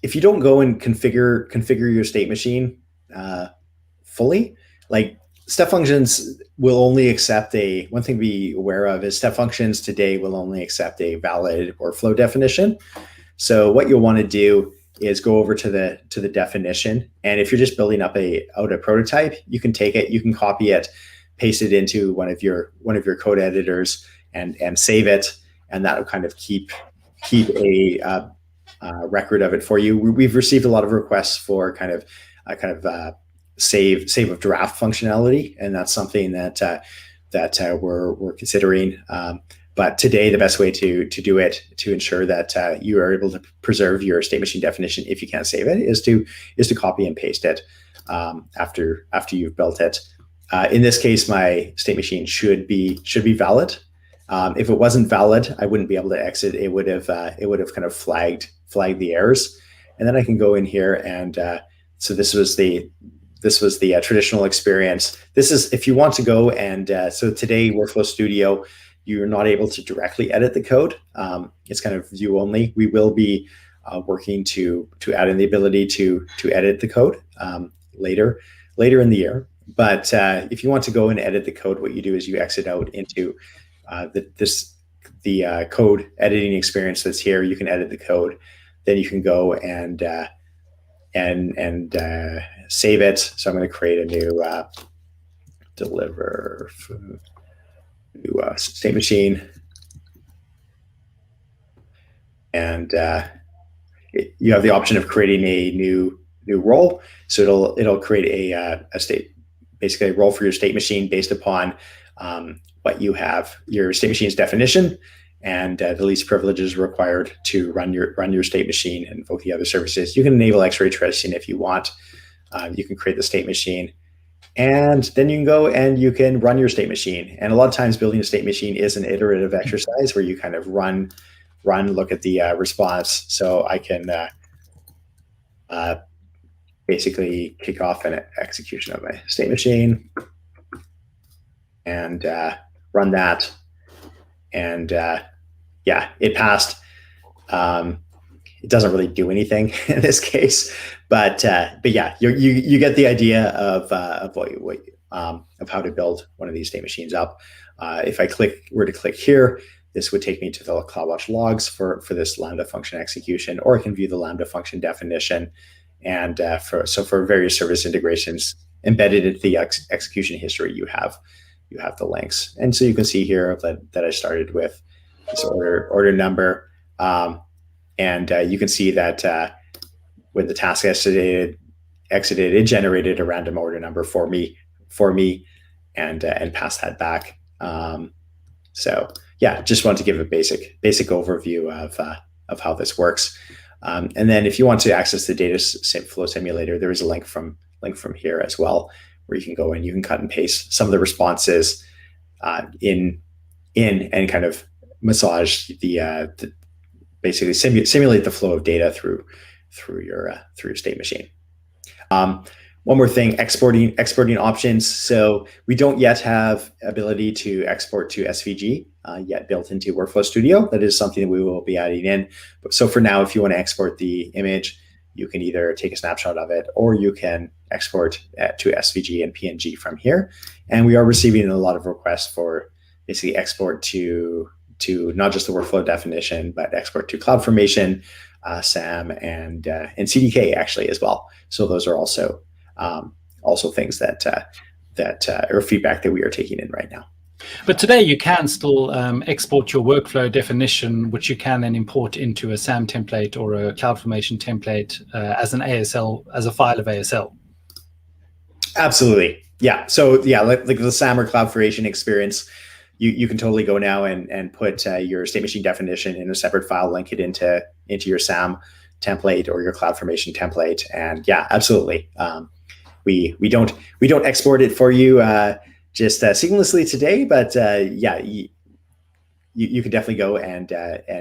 if you don't go and configure your state machine fully, like step functions will only accept one thing to be aware of is step functions today will only accept a valid workflow definition. So what you'll want to do is go over to the definition, and if you're just building out a prototype, you can take it, you can copy it, paste it into one of your code editors, and save it, and that will kind of keep a record of it for you. We've received a lot of requests for kind of save of draft functionality, and that's something that we're considering. But today, the best way to do it, to ensure that you are able to preserve your state machine definition if you can't save it, is to copy and paste it after you've built it. In this case, my state machine should be valid. If it wasn't valid, I wouldn't be able to exit. It would have kind of flagged the errors, and then I can go in here and so this was the traditional experience. This is if you want to go and so today Workflow Studio, you're not able to directly edit the code. It's kind of view only. We will be working to add in the ability to edit the code later in the year. But if you want to go and edit the code, what you do is you exit out into the code editing experience that's here. You can edit the code, then you can go and save it. So I'm going to create a new deliver new state machine, and you have the option of creating a new role. So it'll create a state, basically a role for your state machine based upon what you have, your state machine's definition, and the least privileges required to run your state machine and invoke the other services. You can enable X-ray tracing if you want. You can create the state machine, and then you can go and you can run your state machine. And a lot of times building a state machine is an iterative exercise where you kind of run, look at the response. So I can basically kick off an execution of my state machine and run that. And yeah, it passed. It doesn't really do anything in this case, but yeah, you get the idea of how to build one of these state machines up. If I were to click here, this would take me to the CloudWatch logs for this Lambda function execution, or I can view the Lambda function definition. And for various service integrations embedded into the execution history, you have the links. And so you can see here that I started with this order number. And you can see that when the task exited, it generated a random order number for me, and passed that back. So yeah, just want to give a basic overview of how this works. And then if you want to access the data flow simulator, there is a link from here as well, where you can go and you can cut and paste some of the responses in and kind of massage the basically simulate the flow of data through your state machine. One more thing, exporting options. So we don't yet have ability to export to SVG yet built into Workflow Studio. That is something that we will be adding in. So for now, if you want to export the image, you can either take a snapshot of it, or you can export to SVG and PNG from here. And we are receiving a lot of requests for basically export to not just the workflow definition, but export to CloudFormation, SAM, and CDK actually as well. So those are also things that are feedback that we are taking in right now. But today you can still export your workflow definition, which you can then import into a SAM template or a CloudFormation template as an ASL, as a file of ASL. Absolutely, yeah. So yeah, like the SAM or CloudFormation experience, you can totally go now and put your state machine definition in a separate file, link it into your SAM template or your CloudFormation template, and yeah, absolutely. We don't export it for you just seamlessly today, but yeah, you can definitely go and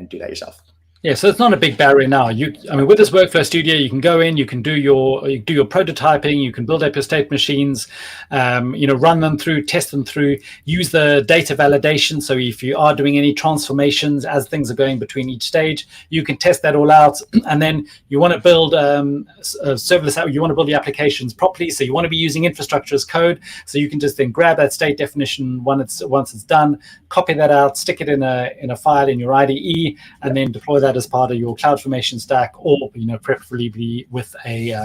do that yourself. Yeah, so it's not a big barrier now. I mean, with this Workflow Studio, you can go in, you can do your prototyping, you can build up your state machines, run them through, test them through, use the data validation. So if you are doing any transformations as things are going between each stage, you can test that all out. And then you want to build a serverless, you want to build the applications properly. So you want to be using infrastructure as code. So you can just then grab that state definition once it's done, copy that out, stick it in a file in your IDE, and then deploy that as part of your CloudFormation stack, or preferably with a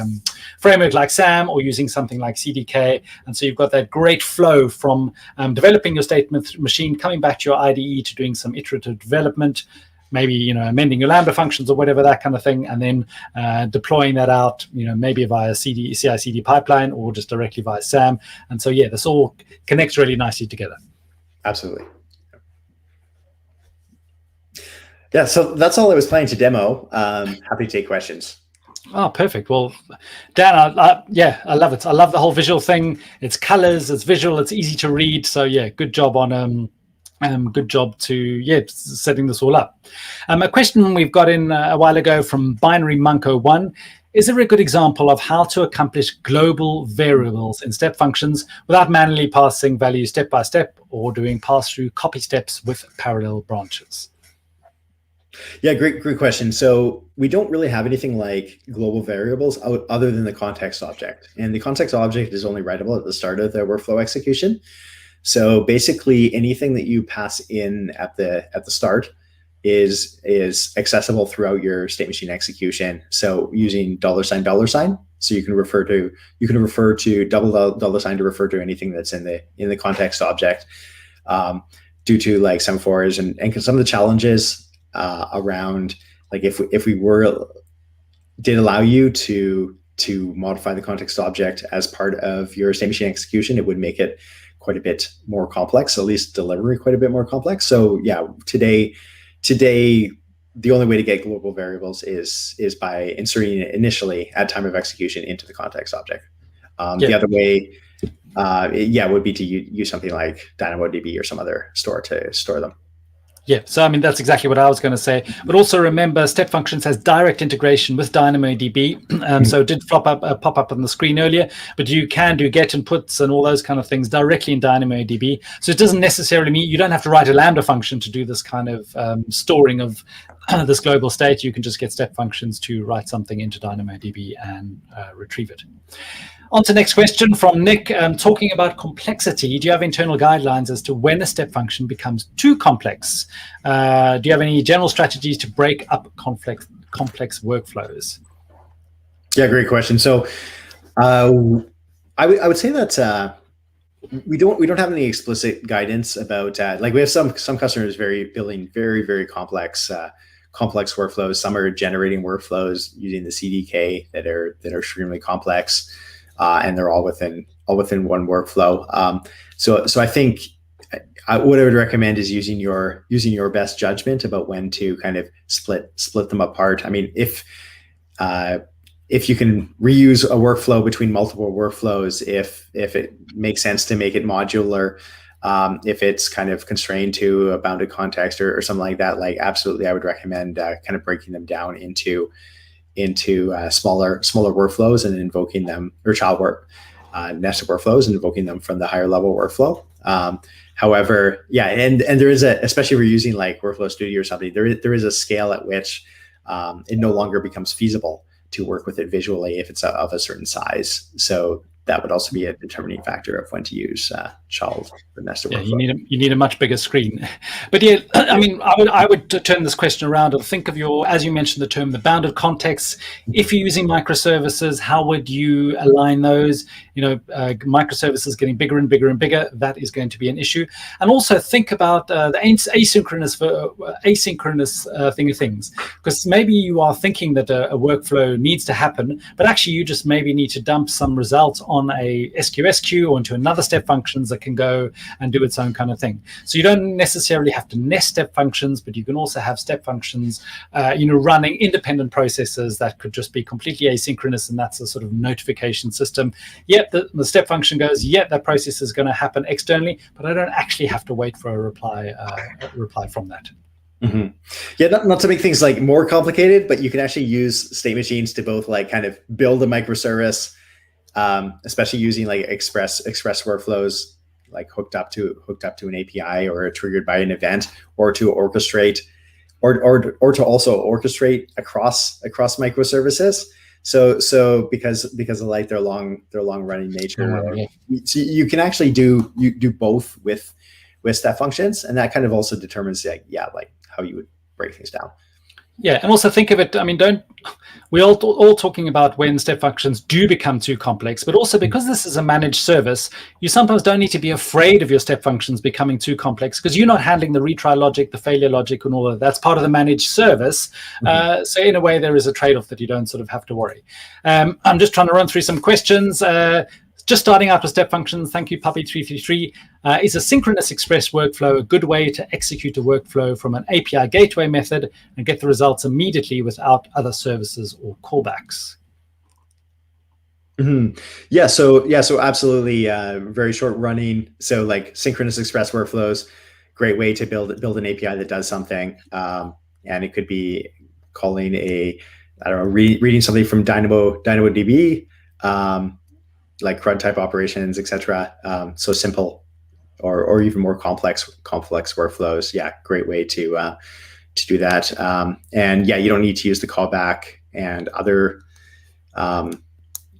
framework like SAM or using something like CDK. And so you've got that great flow from developing your state machine, coming back to your IDE to doing some iterative development, maybe amending your Lambda functions or whatever, that kind of thing, and then deploying that out, maybe via CI/CD pipeline or just directly via SAM. And so yeah, this all connects really nicely together. Absolutely. Yeah, so that's all I was planning to demo. Happy to take questions. Oh, perfect. Well, Dan, I love it. I love the whole visual thing. It's colors, it's visual, it's easy to read. So yeah, good job on good job to setting this all up. A question we've got in a while ago from Binary Monko 1. Is there a good example of how to accomplish global variables in step functions without manually passing values step by step or doing pass-through copy steps with parallel branches? Yeah, great question. So we don't really have anything like global variables other than the context object. And the context object is only writable at the start of the workflow execution. So basically anything that you pass in at the start is accessible throughout your state machine execution. So using $$, so you can refer to double $sign to refer to anything that's in the context object, due to like semaphores and some of the challenges around, like if we did allow you to modify the context object as part of your state machine execution, it would make it quite a bit more complex, at least delivery quite a bit more complex. So yeah, today the only way to get global variables is by inserting it initially at time of execution into the context object. The other way would be to use something like DynamoDB or some other store to store them. Yeah, so I mean, that's exactly what I was going to say. But also remember, Step Functions has direct integration with DynamoDB. So it did pop up on the screen earlier, but you can do get and puts and all those kind of things directly in DynamoDB. So it doesn't necessarily mean you don't have to write a Lambda function to do this kind of storing of this global state. You can just get Step Functions to write something into DynamoDB and retrieve it. On to the next question from Nick, talking about complexity. Do you have internal guidelines as to when a step function becomes too complex? Do you have any general strategies to break up complex workflows? Yeah, great question. So I would say that we don't have any explicit guidance about like we have some customers building very complex workflows. Some are generating workflows using the CDK that are extremely complex. And they're all within one workflow. So I think what I would recommend is using your best judgment about when to kind of split them apart. I mean, if you can reuse a workflow between multiple workflows, if it makes sense to make it modular, if it's kind of constrained to a bounded context or something like that, like absolutely, I would recommend kind of breaking them down into smaller workflows and invoking them, or nested workflows and invoking them from the higher level workflow. However, yeah, and there is especially if we're using like Workflow Studio or something, there is a scale at which it no longer becomes feasible to work with it visually if it's of a certain size. So that would also be a determining factor of when to use child or nested workflow. You need a much bigger screen. But yeah, I mean, I would turn this question around and think of as you mentioned the term, the bounded contexts. If you're using microservices, how would you align those? Microservices getting bigger and bigger and bigger, that is going to be an issue. And also think about the asynchronous thing of things, because maybe you are thinking that a workflow needs to happen, but actually you just maybe need to dump some results on a SQS queue or into another step functions that can go and do its own kind of thing. So you don't necessarily have to nest step functions, but you can also have step functions, running independent processes that could just be completely asynchronous, and that's a sort of notification system. Yep, the step function goes, yep, that process is going to happen externally, but I don't actually have to wait for a reply from that. Mm-hmm. Yeah, not to make things like more complicated, but you can actually use state machines to both like kind of build a microservice, especially using like express workflows, like hooked up to an API or triggered by an event, or to orchestrate, or to also orchestrate across microservices. So because of like their long running nature, so you can actually do both with step functions, and that kind of also determines like how you would break things down. Yeah, and also think of it, I mean, we're all talking about when step functions do become too complex, but also because this is a managed service, you sometimes don't need to be afraid of your step functions becoming too complex, because you're not handling the retry logic, the failure logic, and all of that. That's part of the managed service. So in a way, there is a trade-off that you don't sort of have to worry. I'm just trying to run through some questions. Just starting out with step functions, thank you, Puppy333. Is a synchronous express workflow a good way to execute a workflow from an API gateway method and get the results immediately without other services or callbacks? Mm-hmm. Yeah, so absolutely, very short running. So like synchronous express workflows, great way to build an API that does something, and it could be calling reading something from DynamoDB, like CRUD type operations, etc. So simple, or even more complex workflows. Yeah, great way to do that. And yeah, you don't need to use the callback and other.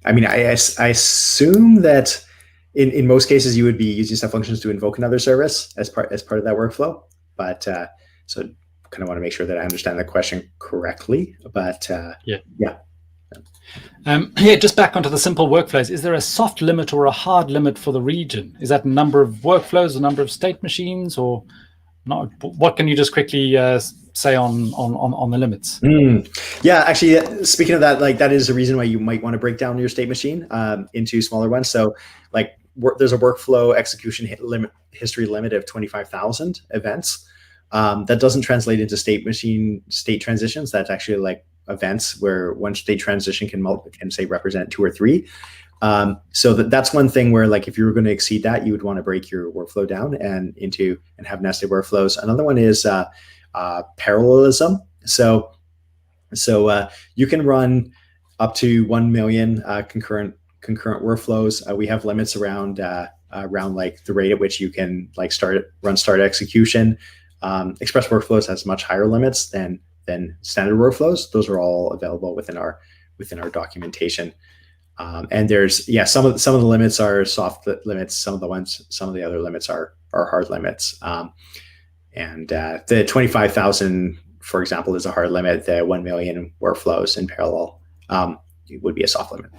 I mean, I assume that in most cases you would be using step functions to invoke another service as part of that workflow. But so kind of want to make sure that I understand the question correctly. But yeah. Just back onto the simple workflows. Is there a soft limit or a hard limit for the region? Is that number of workflows, a number of state machines, or not? What can you just quickly say on the limits? Yeah, actually, speaking of that, like that is the reason why you might want to break down your state machine into smaller ones. So like there's a workflow execution history limit of 25,000 events. That doesn't translate into state transitions. That's actually like events where one state transition can say represent 2 or 3. So that's one thing where, like, if you were going to exceed that, you would want to break your workflow down and have nested workflows. Another one is parallelism. So you can run up to 1 million concurrent workflows. We have limits around like the rate at which you can like start execution. Express workflows has much higher limits than standard workflows. Those are all available within our documentation. And there's some of the limits are soft limits. Some of the other limits are hard limits. And the 25,000, for example, is a hard limit. The 1 million workflows in parallel would be a soft limit.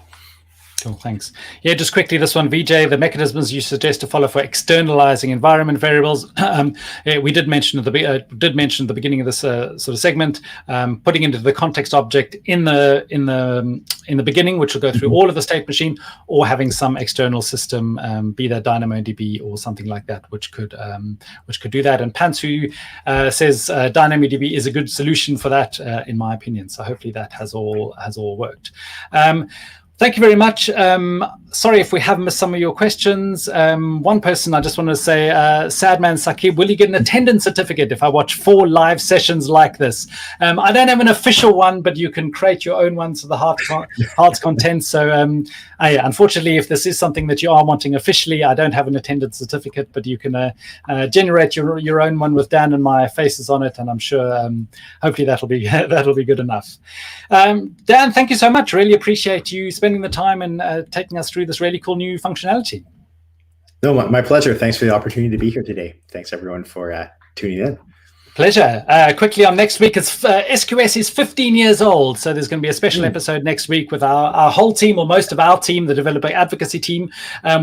Cool, thanks. Yeah, just quickly, this one, VJ, the mechanisms you suggest to follow for externalizing environment variables. We did mention at the beginning of this sort of segment, putting into the context object in the beginning, which will go through all of the state machine, or having some external system, be that DynamoDB or something like that, which could do that. And Pantsu says DynamoDB is a good solution for that, in my opinion. So hopefully that has all worked. Thank you very much. Sorry if we have missed some of your questions. One person, I just want to say, Sadman Sakib, will you get an attendance certificate if I watch 4 live sessions like this? I don't have an official one, but you can create your own ones for the Hearts content. So unfortunately, if this is something that you are wanting officially, I don't have an attendance certificate, but you can generate your own one with Dan and my faces on it, and I'm sure hopefully that'll be good enough. Dan, thank you so much. Really appreciate you spending the time and taking us through this really cool new functionality. No, my pleasure. Thanks for the opportunity to be here today. Thanks everyone for tuning in. Pleasure. Quickly on next week, SQS is 15 years old, so there's going to be a special episode next week with our whole team, or most of our team, the developer advocacy team,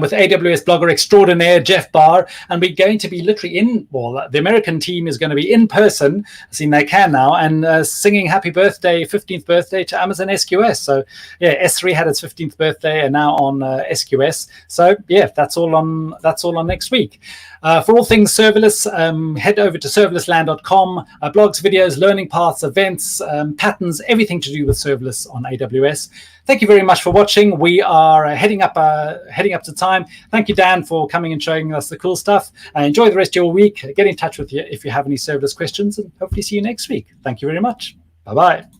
with AWS blogger extraordinaire Jeff Barr, and we're going to be literally the American team is going to be in person, seeing they can now, and singing happy birthday, 15th birthday to Amazon SQS. So yeah, S3 had its 15th birthday, and now on SQS. So yeah, that's all on next week. For all things serverless, head over to serverlessland.com. Blogs, videos, learning paths, events, patterns, everything to do with serverless on AWS. Thank you very much for watching. We are heading up to time. Thank you, Dan, for coming and showing us the cool stuff. Enjoy the rest of your week. Get in touch with you if you have any serverless questions, and hopefully see you next week. Thank you very much. Bye-bye.